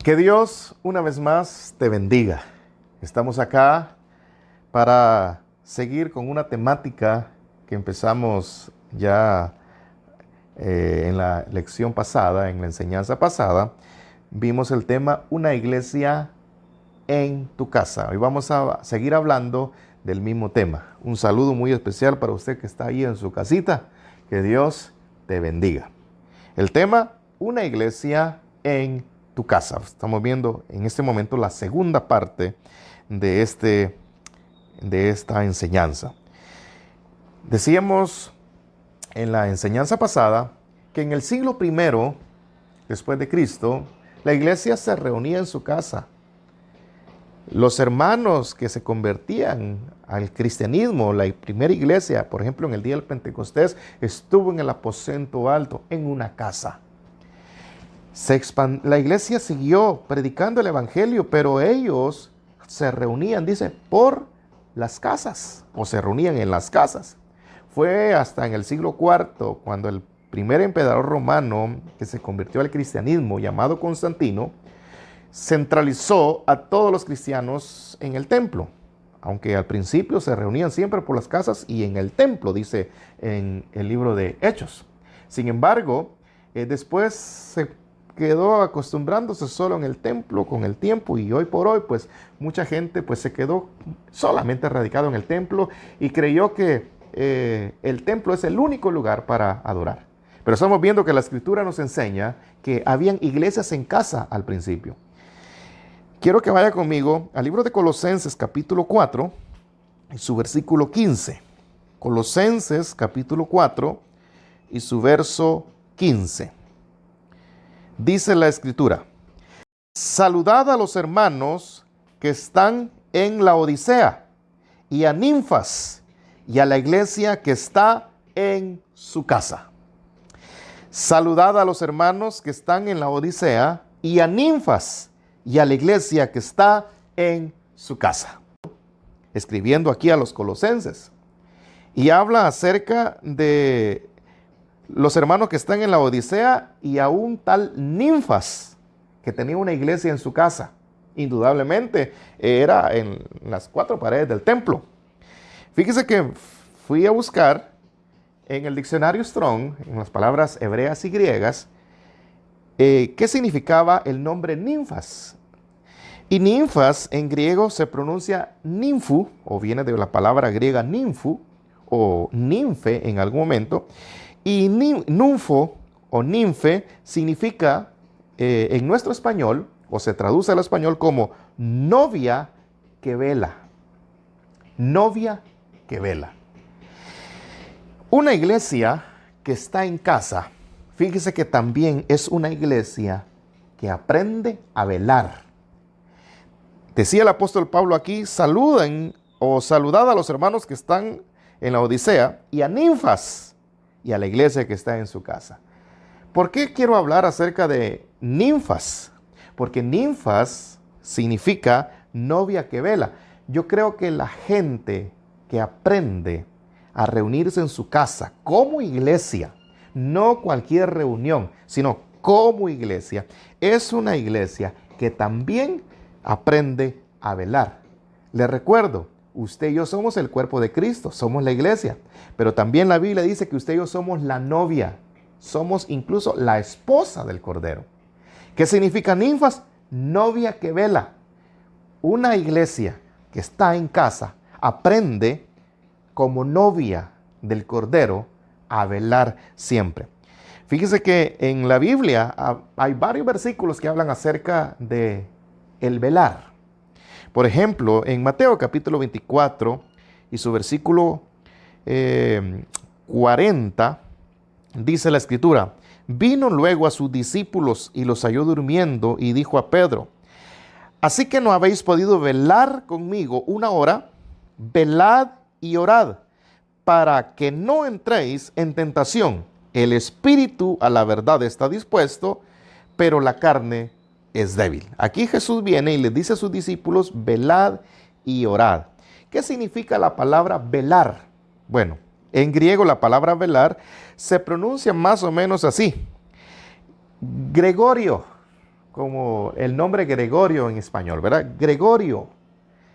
Que Dios una vez más te bendiga. Estamos acá para seguir con una temática que empezamos ya en la lección pasada, en la enseñanza pasada. Vimos el tema Una iglesia en tu casa. Hoy vamos a seguir hablando del mismo tema. Un saludo muy especial para usted que está ahí en su casita. Que Dios te bendiga. El tema, una iglesia en tu casa. Estamos viendo en este momento la segunda parte de esta enseñanza. Decíamos en la enseñanza pasada que en el siglo I después de Cristo, la iglesia se reunía en su casa. Los hermanos que se convertían al cristianismo, la primera iglesia, por ejemplo, en el día del Pentecostés, estuvo en el aposento alto, en una casa. La iglesia siguió predicando el evangelio, pero ellos se reunían, dice, por las casas, o se reunían en las casas. Fue hasta en el siglo IV, cuando el primer emperador romano que se convirtió al cristianismo, llamado Constantino, centralizó a todos los cristianos en el templo, aunque al principio se reunían siempre por las casas y en el templo, dice en el libro de Hechos. Sin embargo, después se quedó acostumbrándose solo en el templo con el tiempo, y hoy por hoy pues mucha gente pues se quedó solamente radicado en el templo y creyó que el templo es el único lugar para adorar. Pero estamos viendo que la Escritura nos enseña que habían iglesias en casa al principio. Quiero que vaya conmigo al libro de Colosenses capítulo 4 y su versículo 15. Colosenses capítulo 4 y su verso 15. Dice la Escritura: saludad a los hermanos que están en la Odisea, y a Ninfas, y a la iglesia que está en su casa. Saludad a los hermanos que están en la Odisea, y a Ninfas, y a la iglesia que está en su casa. Escribiendo aquí a los colosenses. Y habla acerca de los hermanos que están en la Odisea y a un tal Ninfas, que tenía una iglesia en su casa. Indudablemente era en las 4 paredes del templo. Fíjese que fui a buscar en el diccionario Strong, en las palabras hebreas y griegas, qué significaba el nombre Ninfas. Y Ninfas en griego se pronuncia ninfu, o viene de la palabra griega ninfu, o ninfe en algún momento. Y ninfo o ninfe significa en nuestro español, o se traduce al español como novia que vela. Novia que vela. Una iglesia que está en casa, fíjese que también es una iglesia que aprende a velar. Decía el apóstol Pablo aquí: saluden o saludad a los hermanos que están en la Odisea, y a Ninfas, y a la iglesia que está en su casa. ¿Por qué quiero hablar acerca de Ninfas? Porque Ninfas significa novia que vela. Yo creo que la gente que aprende a reunirse en su casa como iglesia, no cualquier reunión, sino como iglesia, es una iglesia que también aprende a velar. Le recuerdo, usted y yo somos el cuerpo de Cristo, somos la iglesia, pero también la Biblia dice que usted y yo somos la novia, somos incluso la esposa del Cordero. ¿Qué significa Ninfas? Novia que vela. Una iglesia que está en casa aprende como novia del Cordero a velar siempre. Fíjese que en la Biblia hay varios versículos que hablan acerca de el velar. Por ejemplo, en Mateo capítulo 24 y su versículo 40, dice la Escritura: vino luego a sus discípulos y los halló durmiendo, y dijo a Pedro: así que no habéis podido velar conmigo una hora, velad y orad, para que no entréis en tentación. El espíritu a la verdad está dispuesto, pero la carne es débil. Aquí Jesús viene y les dice a sus discípulos: velad y orad. ¿Qué significa la palabra velar? Bueno, en griego la palabra velar se pronuncia más o menos así: Gregorio, como el nombre Gregorio en español, ¿verdad? Gregorio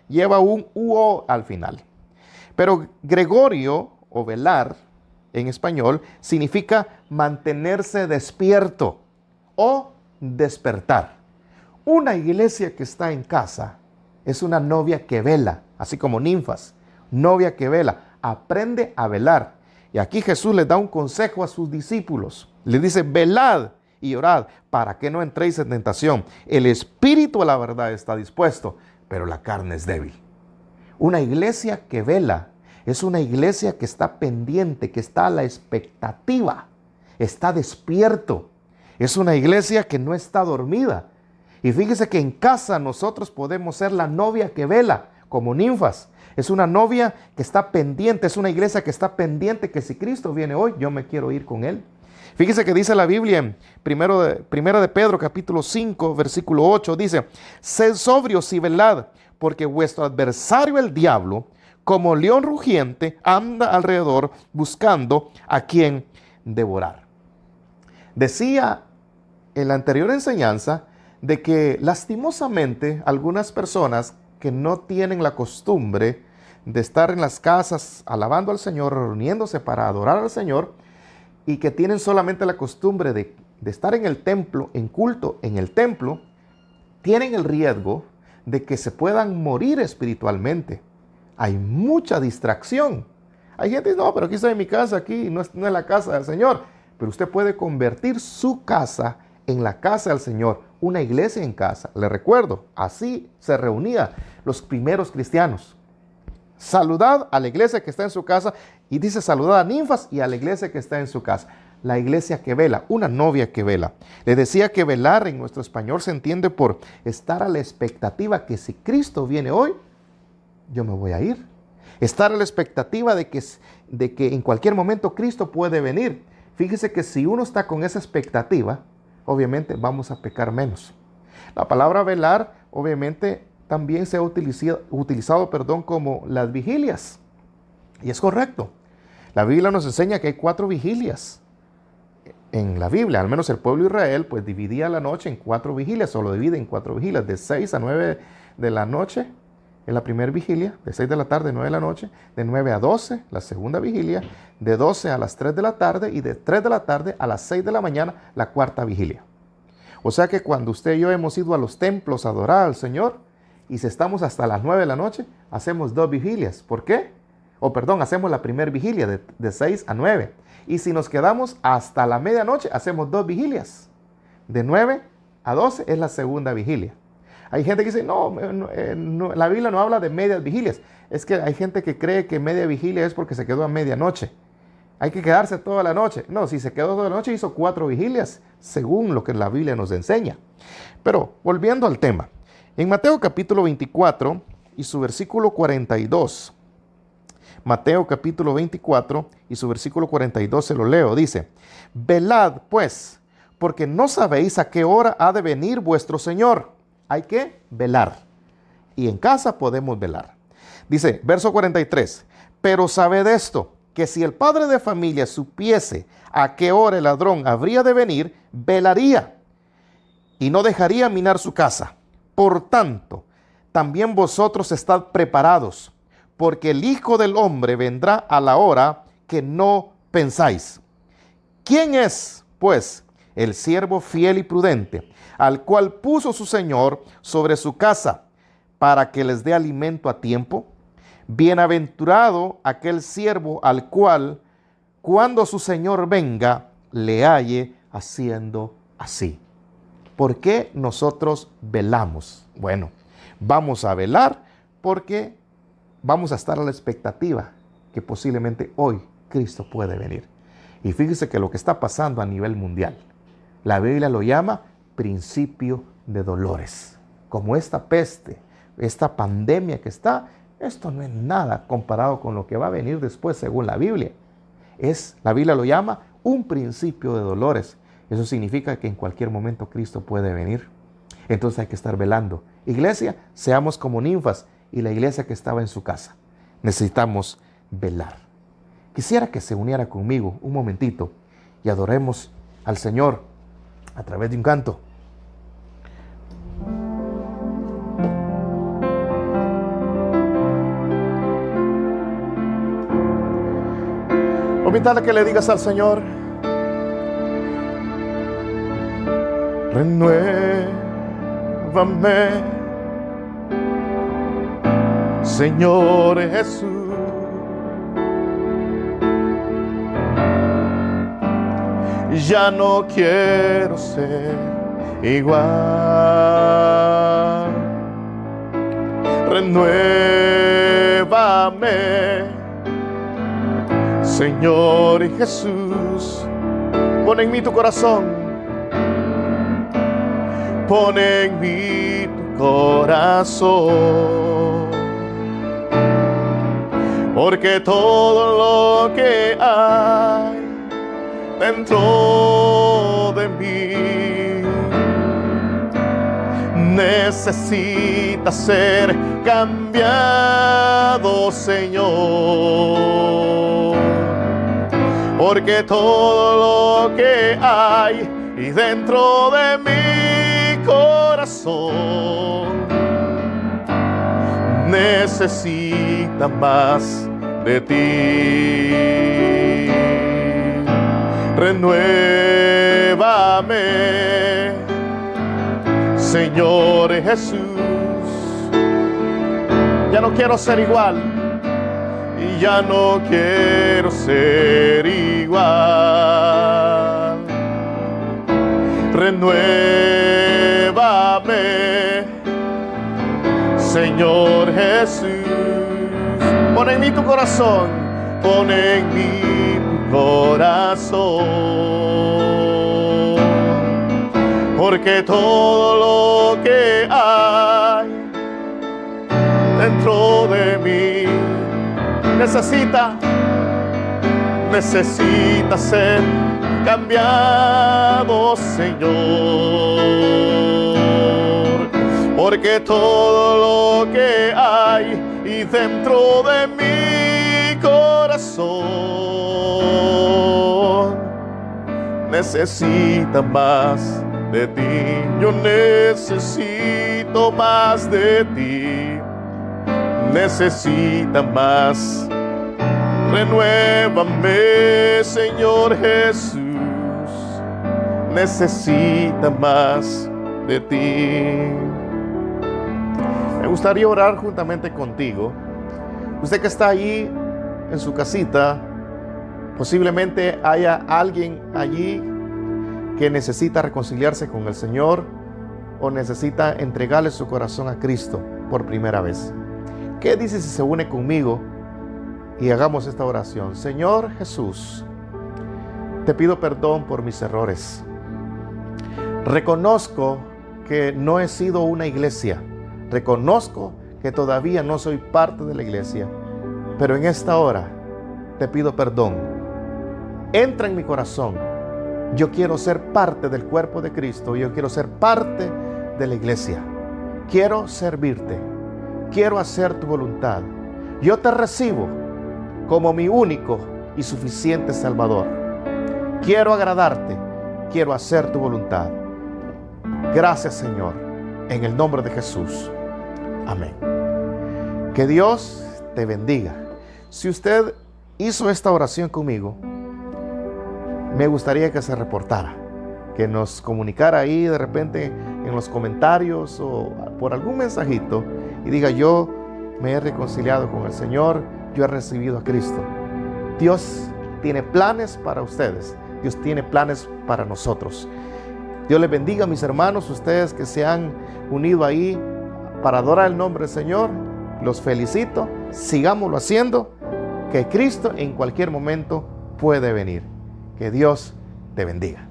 lleva un UO al final. Pero Gregorio o velar en español significa mantenerse despierto o despertar. Una iglesia que está en casa es una novia que vela, así como ninfas, novia que vela, aprende a velar. Y aquí Jesús les da un consejo a sus discípulos. Les dice, velad y orad para que no entréis en tentación. El espíritu a la verdad está dispuesto, pero la carne es débil. Una iglesia que vela es una iglesia que está pendiente, que está a la expectativa, está despierto. Es una iglesia que no está dormida. Y fíjese que en casa nosotros podemos ser la novia que vela, como ninfas. Es una novia que está pendiente, es una iglesia que está pendiente que si Cristo viene hoy, yo me quiero ir con Él. Fíjese que dice la Biblia en Primera de Pedro, capítulo 5, versículo 8, dice, sed sobrios y velad, porque vuestro adversario el diablo, como león rugiente, anda alrededor buscando a quien devorar. Decía en la anterior enseñanza de que lastimosamente algunas personas que no tienen la costumbre de estar en las casas alabando al Señor, reuniéndose para adorar al Señor, y que tienen solamente la costumbre de estar en el templo, en culto en el templo, tienen el riesgo de que se puedan morir espiritualmente. Hay mucha distracción. Hay gente que dice, no, pero aquí estoy en mi casa, aquí no es la casa del Señor. Pero usted puede convertir su casa en la casa del Señor, una iglesia en casa. Le recuerdo, así se reunían los primeros cristianos. Saludad a la iglesia que está en su casa, y dice saludad a ninfas y a la iglesia que está en su casa. La iglesia que vela, una novia que vela. Le decía que velar en nuestro español se entiende por estar a la expectativa que si Cristo viene hoy, yo me voy a ir. Estar a la expectativa de que en cualquier momento Cristo puede venir. Fíjese que si uno está con esa expectativa, obviamente vamos a pecar menos. La palabra velar, obviamente, también se ha utilizado como las vigilias. Y es correcto. La Biblia nos enseña que hay 4 vigilias. En la Biblia, al menos el pueblo de Israel, pues dividía la noche en 4 vigilias, o lo divide en 4 vigilias, de 6 a 9 de la noche, en la primera vigilia, de 6 de la tarde a 9 de la noche, de 9 a 12, la segunda vigilia, de 12 a las 3 de la tarde, y de 3 de la tarde a las 6 de la mañana, la cuarta vigilia. O sea que cuando usted y yo hemos ido a los templos a adorar al Señor, y si estamos hasta las 9 de la noche, hacemos 2 vigilias. ¿Por qué? Hacemos la primera vigilia de 6 a 9. Y si nos quedamos hasta la medianoche, hacemos 2 vigilias. De 9 a 12 es la segunda vigilia. Hay gente que dice, no, la Biblia no habla de medias vigilias. Es que hay gente que cree que media vigilia es porque se quedó a medianoche. Hay que quedarse toda la noche. No, si se quedó toda la noche, hizo 4 vigilias, según lo que la Biblia nos enseña. Pero, volviendo al tema. En Mateo capítulo 24 y su versículo 42. Mateo capítulo 24 y su versículo 42 se lo leo. Dice, velad pues, porque no sabéis a qué hora ha de venir vuestro Señor. Hay que velar. Y en casa podemos velar. Dice, verso 43, pero sabed esto, que si el padre de familia supiese a qué hora el ladrón habría de venir, velaría y no dejaría minar su casa. Por tanto, también vosotros estad preparados, porque el Hijo del Hombre vendrá a la hora que no pensáis. ¿Quién es, pues, el siervo fiel y prudente, al cual puso su Señor sobre su casa, para que les dé alimento a tiempo? Bienaventurado aquel siervo al cual, cuando su Señor venga, le halle haciendo así. ¿Por qué nosotros velamos? Bueno, vamos a velar porque vamos a estar a la expectativa que posiblemente hoy Cristo puede venir. Y fíjese que lo que está pasando a nivel mundial, la Biblia lo llama principio de dolores. Como esta peste, esta pandemia que está, esto no es nada comparado con lo que va a venir después según la Biblia. La Biblia lo llama un principio de dolores. Eso significa que en cualquier momento Cristo puede venir. Entonces hay que estar velando. Iglesia, seamos como ninfas y la iglesia que estaba en su casa. Necesitamos velar. Quisiera que se uniera conmigo un momentito y adoremos al Señor a través de un canto. Voy a invitar a que le digas al Señor: renuévame, Señor Jesús. Ya no quiero ser igual. Renuévame, Señor Jesús. Pon en mí tu corazón. Pon en mí tu corazón. Porque todo lo que hay dentro de mí necesita ser cambiado, Señor. Porque todo lo que hay y dentro de mi corazón necesita más de ti. Renuévame, Señor Jesús. Ya no quiero ser igual. Y ya no quiero ser igual. Renuévame, Señor Jesús. Pon en mí tu corazón. Pon en mí tu corazón. Porque todo lo que hay dentro de mí necesita ser cambiado, Señor. Porque todo lo que hay y dentro de mi corazón necesita más de ti. Yo necesito más de ti. Necesita más. Renuévame, Señor Jesús. Necesita más de ti. Me gustaría orar juntamente contigo. Usted que está allí en su casita, posiblemente haya alguien allí que necesita reconciliarse con el Señor o necesita entregarle su corazón a Cristo por primera vez. ¿Qué dice si se une conmigo y hagamos esta oración? Señor Jesús, te pido perdón por mis errores. Reconozco que no he sido una iglesia. Reconozco que todavía no soy parte de la iglesia. Pero en esta hora te pido perdón. Entra en mi corazón. Yo quiero ser parte del cuerpo de Cristo. Yo quiero ser parte de la iglesia. Quiero servirte. Quiero hacer tu voluntad. Yo te recibo como mi único y suficiente Salvador. Quiero agradarte. Quiero hacer tu voluntad. Gracias, Señor, en el nombre de Jesús. Amén. Que Dios te bendiga. Si usted hizo esta oración conmigo, me gustaría que se reportara, que nos comunicara ahí de repente en los comentarios o por algún mensajito y diga: yo me he reconciliado con el Señor, yo he recibido a Cristo. Dios tiene planes para ustedes. Dios tiene planes para nosotros. Dios les bendiga, mis hermanos, ustedes que se han unido ahí para adorar el nombre del Señor. Los felicito, sigámoslo haciendo, que Cristo en cualquier momento puede venir. Que Dios te bendiga.